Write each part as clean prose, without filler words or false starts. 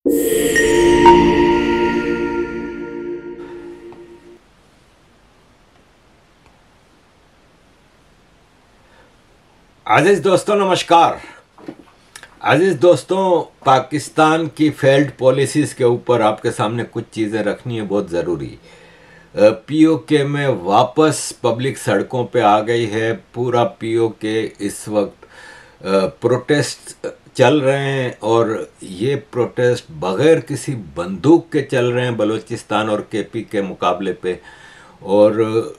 अजीज दोस्तों नमस्कार। अजीज दोस्तों, पाकिस्तान की फेल्ड पॉलिसीज़ के ऊपर आपके सामने कुछ चीज़ें रखनी है बहुत ज़रूरी। पीओके में वापस पब्लिक सड़कों पे आ गई है। पूरा पीओके इस वक्त प्रोटेस्ट चल रहे हैं और ये प्रोटेस्ट बग़ैर किसी बंदूक के चल रहे हैं बलूचिस्तान और केपी के मुकाबले पे, और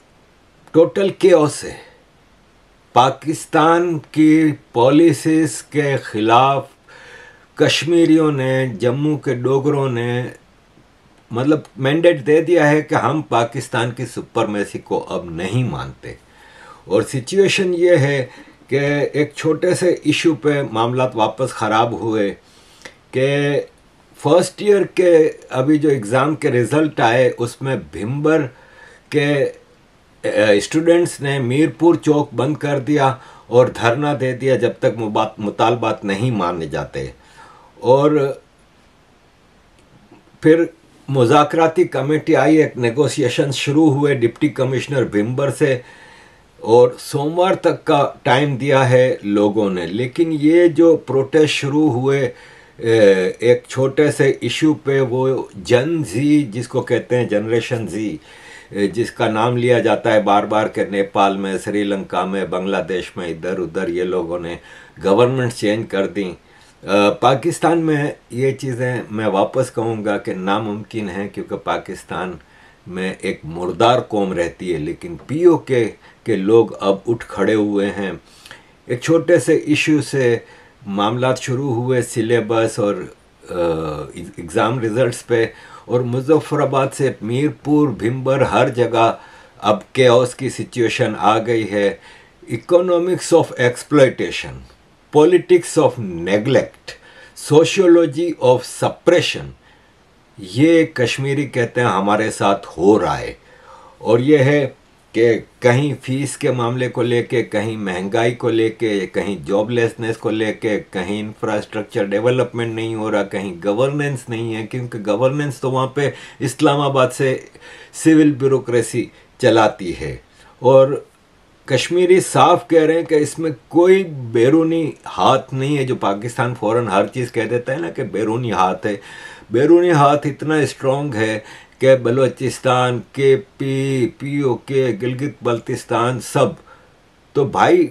टोटल केओस है। पाकिस्तान की पॉलिसीज़ के ख़िलाफ़ कश्मीरियों ने, जम्मू के डोगरों ने मतलब मैंडेट दे दिया है कि हम पाकिस्तान की सुपरमेसी को अब नहीं मानते। और सिचुएशन ये है कि एक छोटे से इशू पे मामला वापस ख़राब हुए कि फर्स्ट ईयर के अभी जो एग्ज़ाम के रिज़ल्ट आए उसमें भिंबर के स्टूडेंट्स ने मीरपुर चौक बंद कर दिया और धरना दे दिया जब तक मुतालबात नहीं माने जाते। और फिर मुज़ाकराती कमेटी आई, एक नेगोशिएशन शुरू हुए डिप्टी कमिश्नर भिंबर से, और सोमवार तक का टाइम दिया है लोगों ने। लेकिन ये जो प्रोटेस्ट शुरू हुए एक छोटे से इशू पे, वो जन जी जिसको कहते हैं, जनरेशन जी, जिसका नाम लिया जाता है बार बार के नेपाल में, श्रीलंका में, बांग्लादेश में, इधर उधर ये लोगों ने गवर्नमेंट चेंज कर दी। पाकिस्तान में ये चीज़ें मैं वापस कहूँगा कि नामुमकिन है, क्योंकि पाकिस्तान में एक मुर्दार कौम रहती है। लेकिन पीओके के लोग अब उठ खड़े हुए हैं। एक छोटे से इशू से मामला शुरू हुए सिलेबस और एग्ज़ाम रिज़ल्ट्स पे, और मुज़फ़्फ़राबाद से मीरपुर, भिंबर, हर जगह अब केओस की सिचुएशन आ गई है। Economics of exploitation, politics of neglect, sociology of suppression, ये कश्मीरी कहते हैं हमारे साथ हो रहा है। और ये है कि कहीं फ़ीस के मामले को लेके, कहीं महंगाई को लेके, कहीं जॉबलेसनेस को लेके, कहीं इंफ्रास्ट्रक्चर डेवलपमेंट नहीं हो रहा, कहीं गवर्नेंस नहीं है, क्योंकि गवर्नेंस तो वहाँ पे इस्लामाबाद से सिविल ब्यूरोक्रेसी चलाती है। और कश्मीरी साफ कह रहे हैं कि इसमें कोई बैरूनी हाथ नहीं है, जो पाकिस्तान फ़ौरन हर चीज़ कह देता है ना कि बैरूनी हाथ है। बैरूनी हाथ इतना स्ट्रॉन्ग है कि बलूचिस्तान, केपी, पीओके, गिलगित बल्तिस्तान सब, तो भाई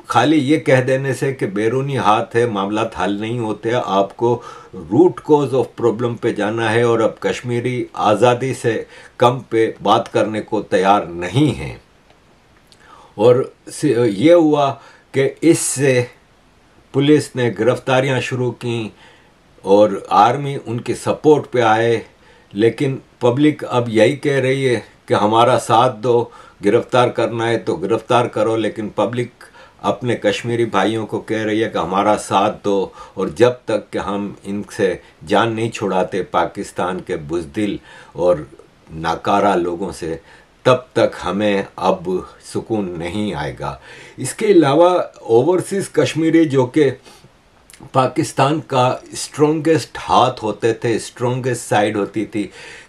खाली ये कह देने से कि बैरूनी हाथ है मामला हल नहीं होते। आपको रूट कॉज ऑफ प्रॉब्लम पे जाना है, और अब कश्मीरी आज़ादी से कम पे बात करने को तैयार नहीं हैं। और ये हुआ कि इससे पुलिस ने गिरफ्तारियां शुरू की और आर्मी उनके सपोर्ट पे आए। लेकिन पब्लिक अब यही कह रही है कि हमारा साथ दो, गिरफ्तार करना है तो गिरफ्तार करो। लेकिन पब्लिक अपने कश्मीरी भाइयों को कह रही है कि हमारा साथ दो, और जब तक कि हम इनसे जान नहीं छुड़ाते पाकिस्तान के बुज़दिल और नाकारा लोगों से, तब तक हमें अब सुकून नहीं आएगा। इसके अलावा ओवरसीज़ कश्मीरी जो कि पाकिस्तान का स्ट्रॉन्गेस्ट हाथ होते थे, स्ट्रॉन्गेस्ट साइड होती थी,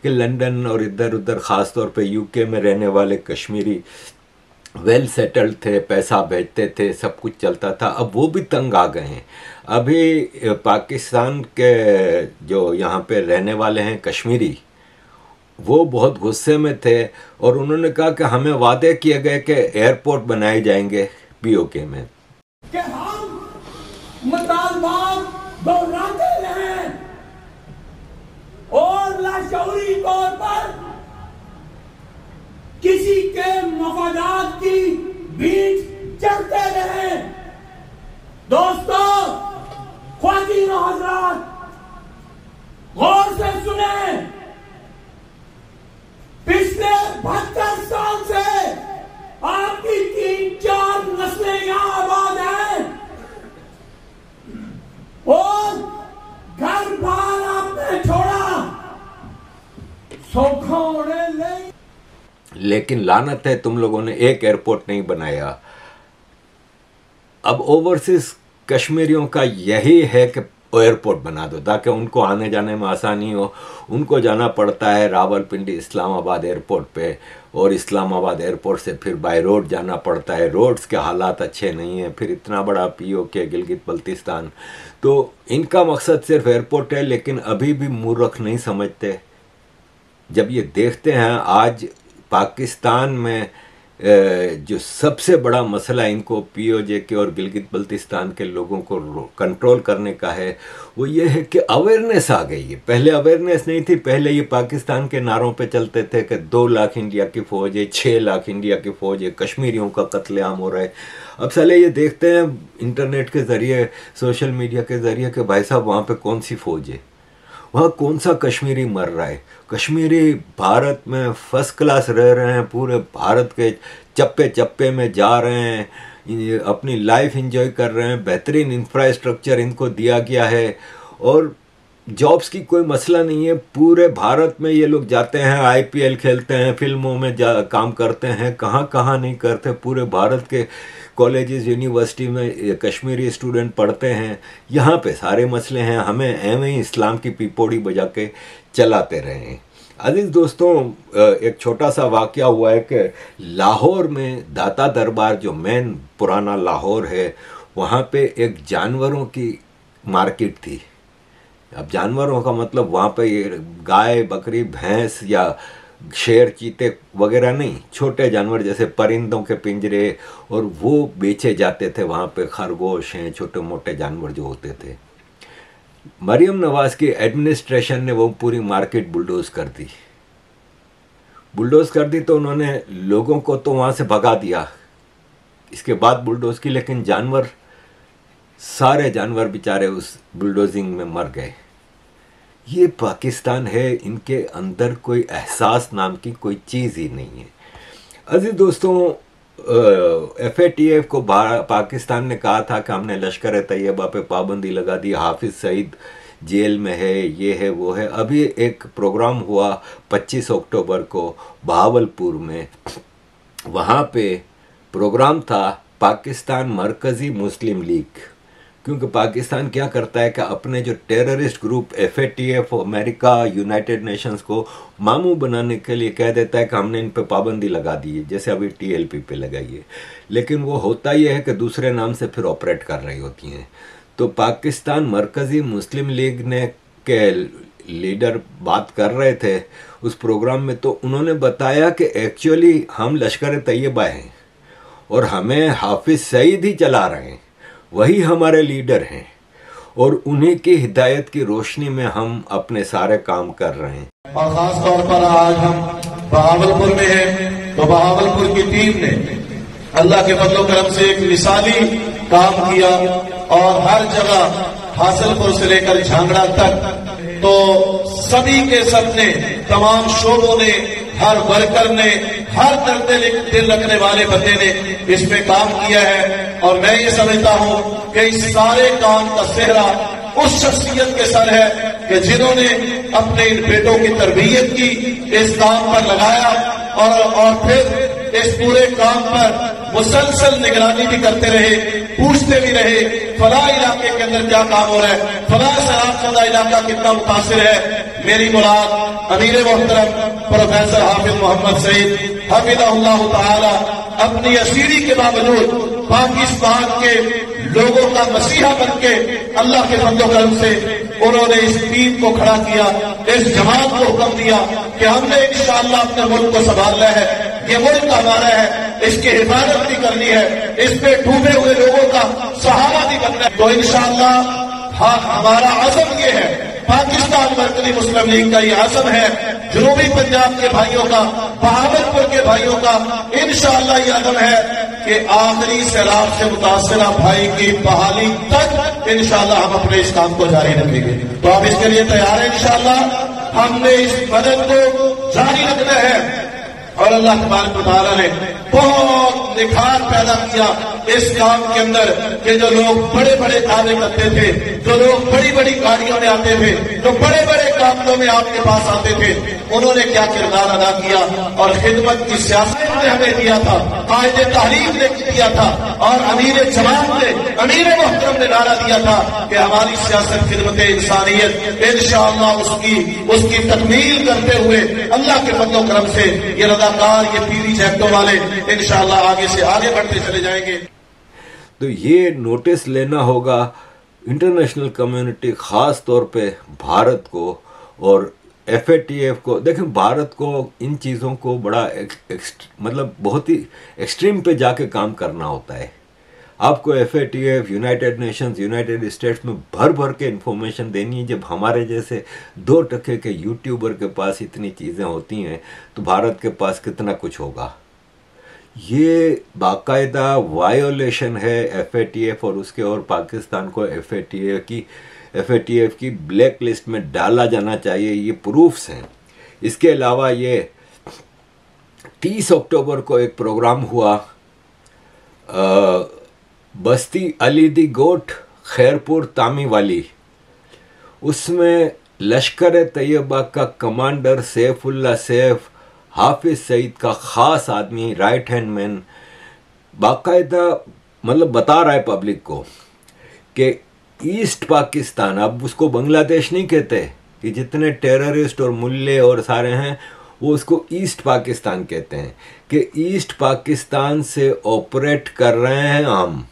कि लंदन और इधर उधर ख़ास तौर पे यूके में रहने वाले कश्मीरी वेल सेटल्ड थे, पैसा भेजते थे, सब कुछ चलता था। अब वो भी तंग आ गए हैं। अभी पाकिस्तान के जो यहाँ पे रहने वाले हैं कश्मीरी, वो बहुत गुस्से में थे, और उन्होंने कहा कि हमें वादे किए गए कि एयरपोर्ट बनाए जाएंगे पीओके में। मुतालबात दोहराते रहे और लाशऊरी तौर पर किसी के मफादात की बीच चढ़ते रहे। दोस्तों, ख्वातीन और हज़रात, गौर से सुने। पिछले 72 साल से आपकी 3-4 नस्लें यहां आबाद हैं, और घर बार आपने छोड़ा, सौखा होने नहीं। लेकिन लानत है, तुम लोगों ने एक एयरपोर्ट नहीं बनाया। अब ओवरसीज कश्मीरियों का यही है कि एयरपोर्ट बना दो ताकि उनको आने जाने में आसानी हो। उनको जाना पड़ता है रावलपिंडी इस्लामाबाद एयरपोर्ट पे, और इस्लामाबाद एयरपोर्ट से फिर बाय रोड जाना पड़ता है। रोड्स के हालात अच्छे नहीं हैं। फिर इतना बड़ा POK गिलगित बल्तिस्तान, तो इनका मकसद सिर्फ एयरपोर्ट है, लेकिन अभी भी मूर्ख नहीं समझते। जब ये देखते हैं आज पाकिस्तान में जो सबसे बड़ा मसला इनको POK और गिलगित बल्तिस्तान के लोगों को कंट्रोल करने का है, वो ये है कि अवेयरनेस आ गई है। पहले अवेयरनेस नहीं थी। पहले ये पाकिस्तान के नारों पे चलते थे कि 2 लाख इंडिया की फ़ौज है, 6 लाख इंडिया की फ़ौज है, कश्मीरियों का कत्लेआम हो रहा है। अब साले ये देखते हैं इंटरनेट के ज़रिए, सोशल मीडिया के ज़रिए कि भाई साहब वहाँ पे कौन सी फ़ौज है, वहाँ कौन सा कश्मीरी मर रहा है। कश्मीरी भारत में फर्स्ट क्लास रह रहे हैं, पूरे भारत के चप्पे चप्पे में जा रहे हैं, अपनी लाइफ एंजॉय कर रहे हैं, बेहतरीन इंफ्रास्ट्रक्चर इनको दिया गया है, और जॉब्स की कोई मसला नहीं है। पूरे भारत में ये लोग जाते हैं, IPL खेलते हैं, फिल्मों में काम करते हैं, कहाँ कहाँ नहीं करते। पूरे भारत के कॉलेजेस यूनिवर्सिटी में कश्मीरी स्टूडेंट पढ़ते हैं। यहाँ पे सारे मसले हैं, हमें एवं ही इस्लाम की पिपोड़ी बजा के चलाते रहे हैं। अजीज दोस्तों, एक छोटा सा वाक़या हुआ है कि लाहौर में दाता दरबार, जो मेन पुराना लाहौर है, वहाँ पे एक जानवरों की मार्केट थी। अब जानवरों का मतलब वहाँ पे ये गाय, बकरी, भैंस या शेर, चीते वगैरह नहीं, छोटे जानवर जैसे परिंदों के पिंजरे, और वो बेचे जाते थे वहाँ पे। खरगोश हैं, छोटे मोटे जानवर जो होते थे। मरियम नवाज की एडमिनिस्ट्रेशन ने वो पूरी मार्केट बुलडोज कर दी। बुलडोज कर दी तो उन्होंने लोगों को तो वहाँ से भगा दिया, इसके बाद बुलडोज की, लेकिन जानवर, सारे जानवर बेचारे उस बुलडोजिंग में मर गए। ये पाकिस्तान है, इनके अंदर कोई एहसास नाम की कोई चीज़ ही नहीं है। अजीज दोस्तों, FATF को पाकिस्तान ने कहा था कि हमने लश्कर तैयबा पे पाबंदी लगा दी, हाफिज सईद जेल में है, ये है वो है। अभी एक प्रोग्राम हुआ 25 अक्टूबर को बहावलपुर में, वहाँ पे प्रोग्राम था पाकिस्तान मरकज़ी मुस्लिम लीग। क्योंकि पाकिस्तान क्या करता है कि अपने जो terrorist group FATF, America, United Nations को मामू बनाने के लिए कह देता है कि हमने इन पे पाबंदी लगा दी है, जैसे अभी TLP पे लगाई है, लेकिन वो होता ये है कि दूसरे नाम से फिर ऑपरेट कर रही होती हैं। तो पाकिस्तान मरकज़ी मुस्लिम लीग ने के लीडर बात कर रहे थे उस प्रोग्राम में, तो उन्होंने बताया कि एक्चुअली हम लश्कर तैयबा हैं और हमें हाफिज सईद ही चला रहे हैं, वही हमारे लीडर हैं, और उन्हीं की हिदायत की रोशनी में हम अपने सारे काम कर रहे हैं। और खास तौर पर आज हम बहावलपुर में हैं, तो बहावलपुर की टीम ने अल्लाह के फजल करम से एक मिसाली काम किया, और हर जगह हासिलपुर से लेकर झांगड़ा तक, तो सभी के सब ने, तमाम शोबों ने, हर वर्कर ने, हर दर्द दिल रखने वाले बंदे ने इसमें काम किया है। और मैं ये समझता हूं कि इस सारे काम का सेहरा उस शख्सियत के सर है कि जिन्होंने अपने इन बेटों की तरबियत की, इस काम पर लगाया, और फिर इस पूरे काम पर मुसलसल निगरानी भी करते रहे, पूछते भी रहे फला इलाके के अंदर क्या काम हो रहा है, फला शराबज़दा इलाका कितना मुतासिर है। मेरी मुराद अमीर मोहतरम प्रोफेसर हाफिज मोहम्मद सईद हफिज़हुल्लाह ताला अपनी असीरी के बावजूद पाकिस्तान के लोगों का मसीहा बन के अल्लाह के फजल करम से उन्होंने इस टीम को खड़ा किया, इस जमात को हुक्म दिया कि हमने इंशाअल्लाह अपने मुल्क को संभालना है, ये मुल्क हमारा है, इसकी हिफाजत भी करनी है, इस पे डूबे हुए लोगों का सहारा भी बनना है। तो इंशाअल्लाह हमारा अज़म ये है, पाकिस्तान मरकज़ी मुस्लिम लीग का ये आज़म है, जनूबी पंजाब के भाइयों का, बहावलपुर के भाइयों का इंशाअल्लाह ये आज़म है कि आखिरी सैलाब से मुतासिरा भाई की बहाली तक इंशाअल्लाह हम अपने इस काम को जारी रखेंगे। तो आप इसके लिए तैयार हैं इंशाअल्लाह। हमने इस मदद को जारी रखना है, और अल्लाह तबारक व तआला ने बहुत निखार पैदा किया इस काम के अंदर कि जो लोग बड़े बड़े दावे करते थे, जो लोग बड़ी बड़ी गाड़ियों में आते थे, जो बड़े बड़े कामों में आपके पास आते थे, उन्होंने क्या किरदार अदा किया और खिदमत की सियासत कायद ने हमें दिया था, कायद तहरीक ने दिया था, और अमीर जमात ने, अमीर मोहतरम ने नारा दिया था कि हमारी सियासत खिदमत इंसानियत, इंशाअल्लाह उसकी तकमील करते हुए अल्लाह के फज़ल व करम से ये रज़ाकार, ये पीरी जैक्टों वाले इंशाअल्लाह आगे से आगे बढ़ते चले जाएंगे। तो ये नोटिस लेना होगा इंटरनेशनल कम्युनिटी, ख़ास तौर पे भारत को और FATF को। देखें, भारत को इन चीज़ों को बड़ा मतलब बहुत ही एक्सट्रीम पे जाके काम करना होता है। आपको FATF, United Nations, United states में भर भर के इन्फॉर्मेशन देनी है। जब हमारे जैसे 2% के यूट्यूबर के पास इतनी चीज़ें होती हैं तो भारत के पास कितना कुछ होगा। ये बाकायदा वायोलेशन है FATF और उसके, और पाकिस्तान को FATF की ब्लैक लिस्ट में डाला जाना चाहिए। ये प्रूफ्स हैं। इसके अलावा ये 30 अक्टूबर को एक प्रोग्राम हुआ बस्ती अली दी गोट खैरपुर तामी वाली। उसमें लश्कर तैयबा का कमांडर सैफुल्ला सैफ, हाफिज सईद का ख़ास आदमी, राइट हैंड मैन, बाकायदा मतलब बता रहा है पब्लिक को कि ईस्ट पाकिस्तान, अब उसको बांग्लादेश नहीं कहते, कि जितने टेररिस्ट और मुल्ले और सारे हैं वो उसको ईस्ट पाकिस्तान कहते हैं, कि ईस्ट पाकिस्तान से ऑपरेट कर रहे हैं हम।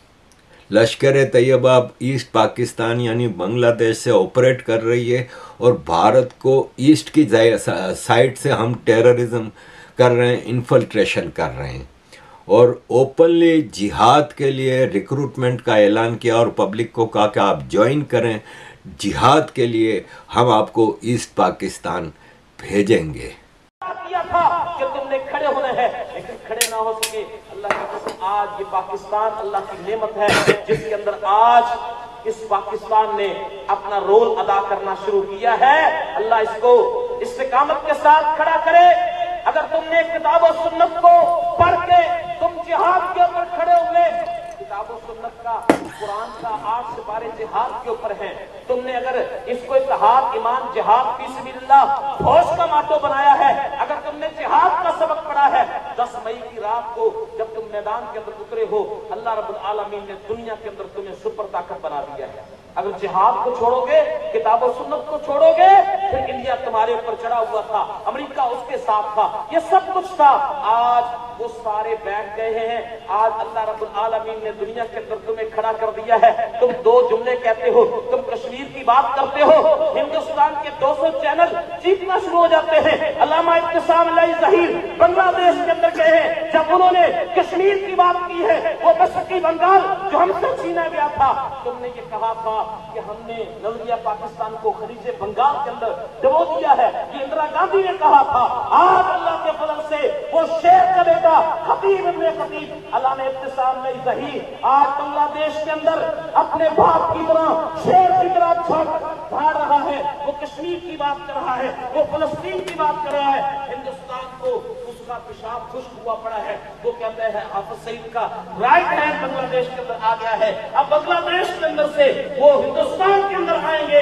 लश्कर तैयबा ईस्ट पाकिस्तान यानी बांग्लादेश से ऑपरेट कर रही है और भारत को ईस्ट की साइड से हम टेररिज्म कर रहे हैं, इन्फिल्ट्रेशन कर रहे हैं, और ओपनली जिहाद के लिए रिक्रूटमेंट का ऐलान किया और पब्लिक को कहा कि आप ज्वाइन करें जिहाद के लिए, हम आपको ईस्ट पाकिस्तान भेजेंगे। किया था कि तुमने खड़े होने हैं, लेकिन खड़े ना हो सके। अल्लाह की कसम, आज ये पाकिस्तान अल्लाह की नेमत है जिसके अंदर आज इस पाकिस्तान ने अपना रोल अदा करना शुरू किया है। अल्लाह इसको इस्तिकामत के साथ खड़ा करे। अगर तुमने किताब और सुन्नत को पढ़ के तुम जिहाद के ऊपर खड़े हुए, किताब और सुन्नत का, कुरान का 8 सिपारे जिहाद के ऊपर हैं, तुमने अगर इसको इत्तेहाद, ईमान, जिहाद फी सबिलिल्लाह फौज का माटो बनाया है, अगर तुमने जिहाद का सबक पढ़ा है, 10 मई की रात को जब तुम मैदान के अंदर उतरे हो, अल्लाह रब्बुल आलमीन ने दुनिया के अंदर तुम्हें सुपर ताकत बना दिया है। अगर जिहाद को छोड़ोगे, किताब और सुन्नत को छोड़ोगे, फिर इंडिया तुम्हारे ऊपर चढ़ा हुआ था, अमेरिका उसके साथ था, ये सब कुछ था। आज वो सारे बैठ गए हैं। आज अल्लाह रब्बुल आलमीन ने दुनिया के अंदर तुम्हें खड़ा कर दिया है। तुम 2 जुमले कहते हो, तुम कश्मीर की बात करते हो, हिंदुस्तान के 200 चैनल चीखना शुरू हो जाते हैं। अल्लामा इब्तिसाम अली ज़हीर बांग्लादेश के अंदर गए हैं, जब उन्होंने कश्मीर की बात की है, वो बसती बंगाल जो हमसे छीना गया था, तुमने ये कहा था कि हमने नजरिया पाकिस्तान को खलीजे बंगाल के अंदर डबो दिया है, ये इंदिरा गांधी ने कहा था। आज अल्लाह के फजल से वो शेर का बेटा खतीब इब्ने खतीब अल्लामा इब्तिसाम अली ज़हीर आज बांग्लादेश के अंदर अपने बाप की तरह, शेर की तरह भाड़ रहा है। वो कश्मीर की बात कर रहा है, वो फलस्तीन की बात कर रहा है। हिंदुस्तान को उसका पेशाब खुश्क हुआ पड़ा है। वो कहते हैं हाफिज सईद का राइट हैंड बांग्लादेश के अंदर आ गया है, अब बांग्लादेश के अंदर से वो हिंदुस्तान के अंदर आएंगे।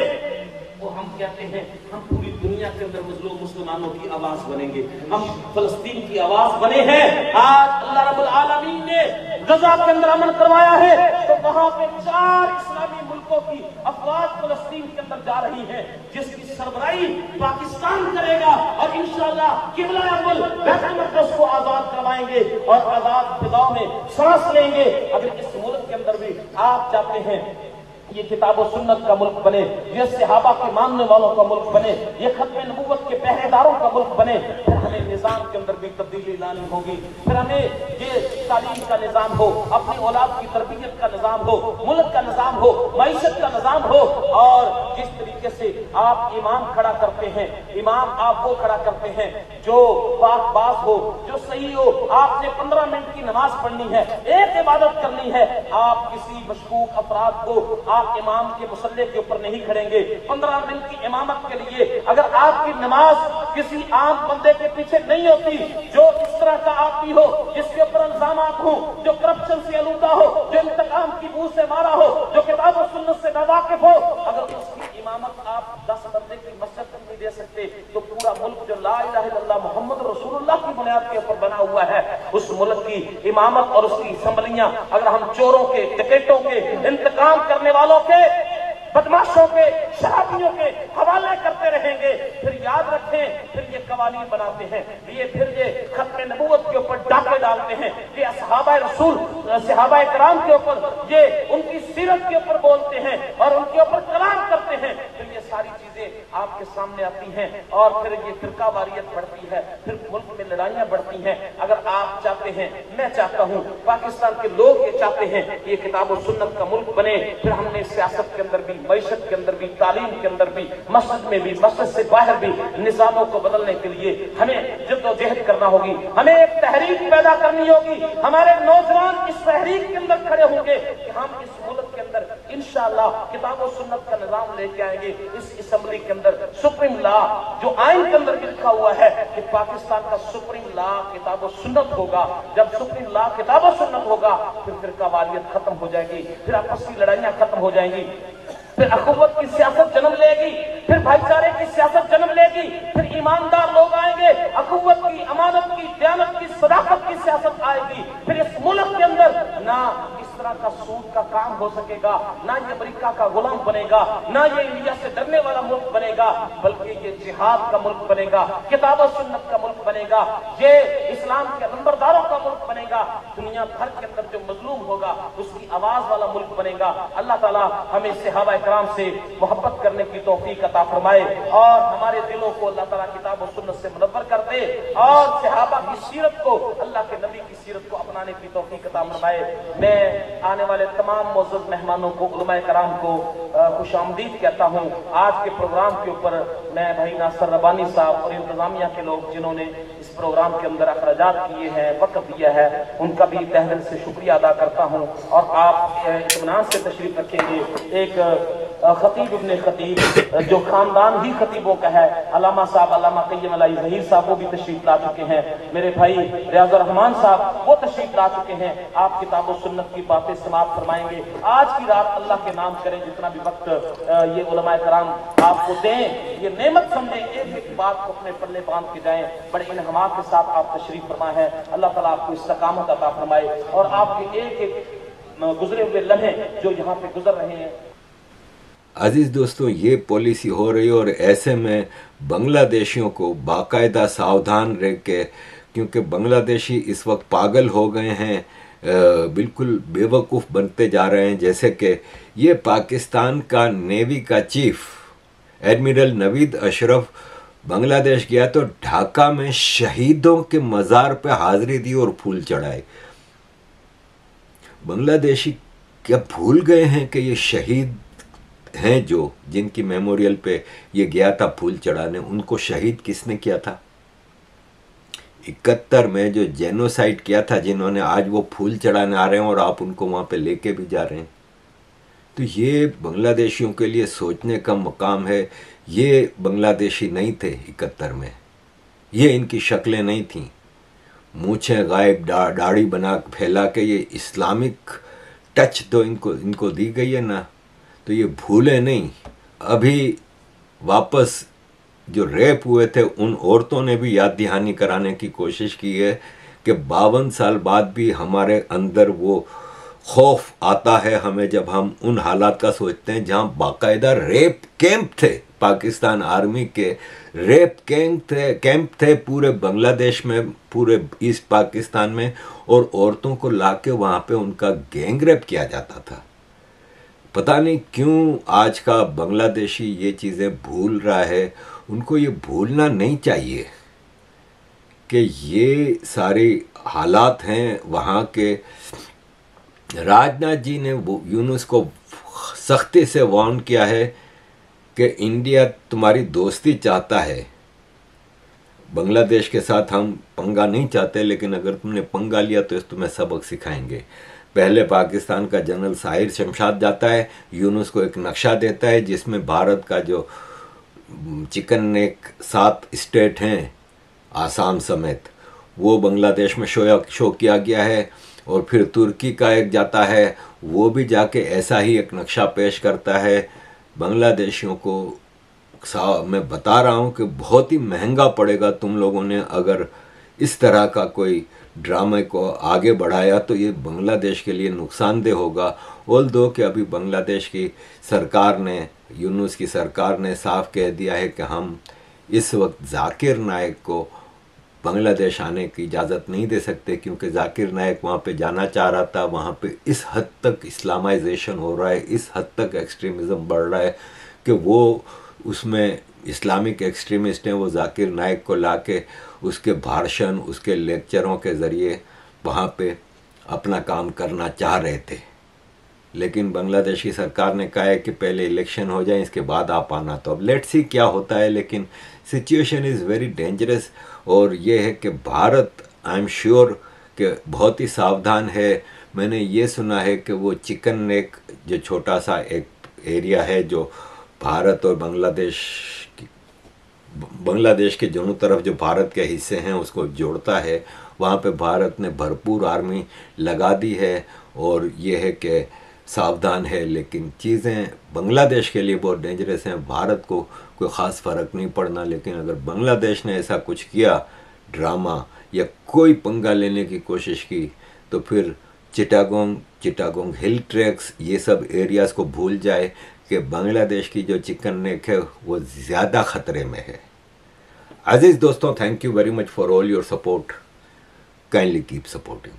वो हम कहते हैं हम पूरी दुनिया के अंदर मजलूम मुसलमानों की आवाज बनेंगे, हम फलस्तीन की आवाज बने हैं। आज अल्लाह रब्बुल आलमीन ने गजा के अंदर अमन करवाया है, तो वहां पे 4 इस्लामी मुल्कों की अफवाज फलस्तीन के अंदर जा रही है, जिसकी सरबराही पाकिस्तान करेगा और इंशाअल्लाह किबला अव्वल बैतुल मक़दस को आजाद करवाएंगे और आजाद फिजाओं में सांस लेंगे। अगर इस मुल्क के अंदर भी आप चाहते हैं ये किताब और सुन्नत का मुल्क बने, ये सहाबा के मानने वालों का मुल्क बने, ये खत्म नबूवत के पहरेदारों का मुल्क बने, फिर हमें निजाम के अंदर भी तब्दीली लानी होगी। फिर हमें ये तालीम का निजाम हो, अपनी औलाद की तरबियत का निजाम हो, मुल्क का निजाम हो, मईशत का निजाम हो। और जिस तरीके से आप इमाम खड़ा करते हैं, इमाम आप वो खड़ा करते हैं जो पाक-बाज़ हो, जो सही हो। आपने 15 मिनट की नमाज पढ़नी है, एक इबादत करनी है, आप किसी मशकूक अफराद को आप इमाम के मुसल्ले के ऊपर नहीं खड़ेंगे। 15 मिनट की इमामत के लिए अगर आपकी नमाज किसी आम बंदे के पीछे नहीं होती, जो इस तरह का आदमी हो, जिसके ऊपर इल्जामात हो, जो करप्शन से आलूदा हो, जो इंतकाम की बू से मारा हो, जो किताब और सुन्नत से नावाकिफ हो, अगर उसकी इमामत आप 10 बंदे की मस्जिद में नहीं दे सकते, तो पूरा मुल्क जो ला इलाहा इल्लल्लाह मुहम्मद रसूलुल्लाह की बुनियाद के ऊपर बना हुआ है, उस मुल्क की इमामत और उसकी असम्बलियां अगर हम चोरों के, डकैतों के, इंतकाम करने वालों के, बदमाशों के, शराबियों के हवाले करते रहेंगे, फिर याद रखें, फिर ये कवानीन बनाते हैं, फिर ये खत्म नबूवत के ऊपर डाके डालते हैं, ये असहाबाए रसूल, सहाबाए कराम के ऊपर, ये उनकी सीरत के ऊपर बोलते हैं और उनके ऊपर कलाम करते हैं। फिर ये सारी चीजें आपके सामने आती हैं और फिर ये फिरकावारियत बढ़ती है, फिर मुल्क में लड़ाइयां बढ़ती हैं। अगर आप चाहते हैं, मैं चाहता हूं, पाकिस्तान के लोग ये चाहते हैं ये किताब और सुन्नत का मुल्क बने, फिर हमने सियासत के अंदर भी, मईशत के अंदर भी, तालीम के अंदर भी, मस्जिद में भी, मस्जिद से बाहर भी निजामों को बदलने के लिए हमें जद्दोजहद करना होगी, हमें एक तहरीक पैदा करनी होगी। हमारे नौजवान इस तहरीक के अंदर खड़े होंगे कि हम इस मुल्क के अंदर इंशाअल्लाह किताब और सुन्नत का निजाम लेके आएंगे। इस असेंबली के अंदर सुप्रीम लॉ जो आइन के अंदर लिखा हुआ है कि पाकिस्तान का सुप्रीम लॉ किताब और सुन्नत होगा। जब सुप्रीम लॉ किताब और सुन्नत होगा फिर फिरकावारियत खत्म हो जाएगी, फिर आपस की लड़ाइयां खत्म हो जाएंगी, फिर अखुवत की सियासत जन्म लेगी, फिर भाईचारे की सियासत जन्म लेगी, फिर ईमानदार लोग आएंगे, अखुवत की, अमानत की, दयानत की, सदाकत की सियासत आएगी। फिर इस मुल्क के अंदर ना इस तरह का सूद का काम हो सकेगा, ना ये अमेरिका का गुलाम बनेगा, ना ये इंडिया से डरने वाला मुल्क बनेगा, बल्कि ये जिहाद का मुल्क बनेगा, किताब और सुन्नत का मुल्क बनेगा, ये इस्लाम के नंबरदारों का मुल्क बनेगा। दुनिया भर के अंदर जो मजलूम होगा उसकी आवाज वाला मुल्क बनेगा। अल्लाह ताला हमें सहाबाए कराम से मोहब्बत करने की तौफीक अता फरमाए और हमारे दिलों को अल्लाह ताला किताब और सुन्नत से मुनव्वर कर दे और सहाबा की सीरत को, अल्लाह के नबी की सीरत को अपनाने की तौफीक अता फरमाए। मैं आने वाले तमाम मुअज़्ज़ज़ मेहमानों को, उलमाए कराम को खुशामदीद कहता हूँ। आज के प्रोग्राम के ऊपर मैं भाई नासिर रब्बानी साहब और इंतजामिया के लोग जिन्होंने इस प्रोग्राम के अंदर अखराजात किए हैं, वक्त दिया है, उनका भी तहे दिल से शुक्रिया अदा करता हूँ। और आप इत्मीनान से तशरीफ रखेंगे। एक खतीब इब्ने खतीब जो खानदान ही खतीबों का है, अल्लामा साहब, अल्लामा क़य्यम अलाई ज़हीर साहब, वो भी तशरीफ ला चुके हैं। मेरे भाई रियाज़ुर रहमान साहब वो तशरीफ ला चुके हैं। आप किताब और सुन्नत की बातें समाप्त फरमाएंगे। आज की रात अल्लाह के नाम करें, जितना भी वक्त ये उलमाए कराम आपको दें, ये नेमत समझें, एक एक बात को अपने पल्ले बांध के जाएं। बड़े इन्हमाम के साथ आप तशरीफ फरमा है। अल्लाह ताला आपको इस्तकामत अता फरमाए और आपके एक एक गुजरे हुए लम्हे जो यहाँ पे गुजर रहे हैं। अजीज़ दोस्तों, ये पॉलिसी हो रही है और ऐसे में बांग्लादेशियों को बाकायदा सावधान रह के, क्योंकि बांग्लादेशी इस वक्त पागल हो गए हैं, बिल्कुल बेवकूफ़ बनते जा रहे हैं। जैसे कि ये पाकिस्तान का नेवी का चीफ एडमिरल नवीद अशरफ बांग्लादेश गया तो ढाका में शहीदों के मज़ार पे हाज़िरी दी और फूल चढ़ाए। बांग्लादेशी क्या भूल गए हैं कि ये शहीद हैं जो जिनकी मेमोरियल पे ये गया था फूल चढ़ाने, उनको शहीद किसने किया था? 71 में जो जेनोसाइड किया था जिन्होंने, आज वो फूल चढ़ाने आ रहे हैं और आप उनको वहाँ पे लेके भी जा रहे हैं। तो ये बांग्लादेशियों के लिए सोचने का मकाम है। ये बांग्लादेशी नहीं थे 71 में, ये इनकी शक्लें नहीं थीं, मूछें गायब, दाढ़ी बना फैला के, ये इस्लामिक टच तो इनको दी गई है ना, तो ये भूले नहीं। अभी वापस जो रेप हुए थे उन औरतों ने भी याद दहानी कराने की कोशिश की है कि 52 साल बाद भी हमारे अंदर वो खौफ आता है हमें जब हम उन हालात का सोचते हैं जहां बाकायदा रेप कैंप थे, पाकिस्तान आर्मी के रेप कैंप थे पूरे बांग्लादेश में, पूरे ईस्ट पाकिस्तान में, और औरतों को लाके वहाँ पे उनका गैंग रेप किया जाता था। पता नहीं क्यों आज का बांग्लादेशी ये चीज़ें भूल रहा है। उनको ये भूलना नहीं चाहिए कि ये सारे हालात हैं वहाँ के। राजनाथ जी ने यूनुस को सख्ती से वार्न किया है कि इंडिया तुम्हारी दोस्ती चाहता है, बांग्लादेश के साथ हम पंगा नहीं चाहते, लेकिन अगर तुमने पंगा लिया तो तुम्हें सबक सिखाएंगे। पहले पाकिस्तान का जनरल साहिर शमशाद जाता है, यूनुस को एक नक्शा देता है जिसमें भारत का जो चिकन नेक 7 स्टेट हैं आसाम समेत, वो बांग्लादेश में शो किया गया है। और फिर तुर्की का एक जाता है, वो भी जाके ऐसा ही एक नक्शा पेश करता है। बांग्लादेशियों को मैं बता रहा हूँ कि बहुत ही महंगा पड़ेगा तुम लोगों ने अगर इस तरह का कोई ड्रामे को आगे बढ़ाया तो ये बांग्लादेश के लिए नुकसानदेह होगा। ऑल्दो कि अभी बांग्लादेश की सरकार ने, यूनुस की सरकार ने साफ कह दिया है कि हम इस वक्त जाकिर नायक को बांग्लादेश आने की इजाज़त नहीं दे सकते, क्योंकि जाकिर नायक वहाँ पे जाना चाह रहा था। वहाँ पे इस हद तक इस्लामाइजेशन हो रहा है, इस हद तक एक्सट्रीमिज़म बढ़ रहा है कि वो उसमें इस्लामिक एक्सट्रीमिस्ट हैं, वो जाकिर नायक को लाके उसके भाषण, उसके लेक्चरों के ज़रिए वहाँ पे अपना काम करना चाह रहे थे। लेकिन बांग्लादेश की सरकार ने कहा है कि पहले इलेक्शन हो जाए, इसके बाद आप आना। तो अब लेट्स सी क्या होता है, लेकिन सिचुएशन इज़ वेरी डेंजरस। और ये है कि भारत, आई एम श्योर कि बहुत ही सावधान है। मैंने ये सुना है कि वो चिकन नेक जो छोटा सा एक एरिया है जो भारत और बांग्लादेश के दोनों तरफ जो भारत के हिस्से हैं उसको जोड़ता है, वहाँ पे भारत ने भरपूर आर्मी लगा दी है। और ये है कि सावधान है, लेकिन चीज़ें बांग्लादेश के लिए बहुत डेंजरस हैं। भारत को कोई ख़ास फ़र्क नहीं पड़ना, लेकिन अगर बांग्लादेश ने ऐसा कुछ किया, ड्रामा या कोई पंगा लेने की कोशिश की, तो फिर चिटागोंग हिल ट्रैक्स, ये सब एरियाज़ को भूल जाए कि बांग्लादेश की जो चिकन नेक है वो ज़्यादा ख़तरे में है। अजीज़ दोस्तों, thank you very much for all your support. Kindly keep supporting.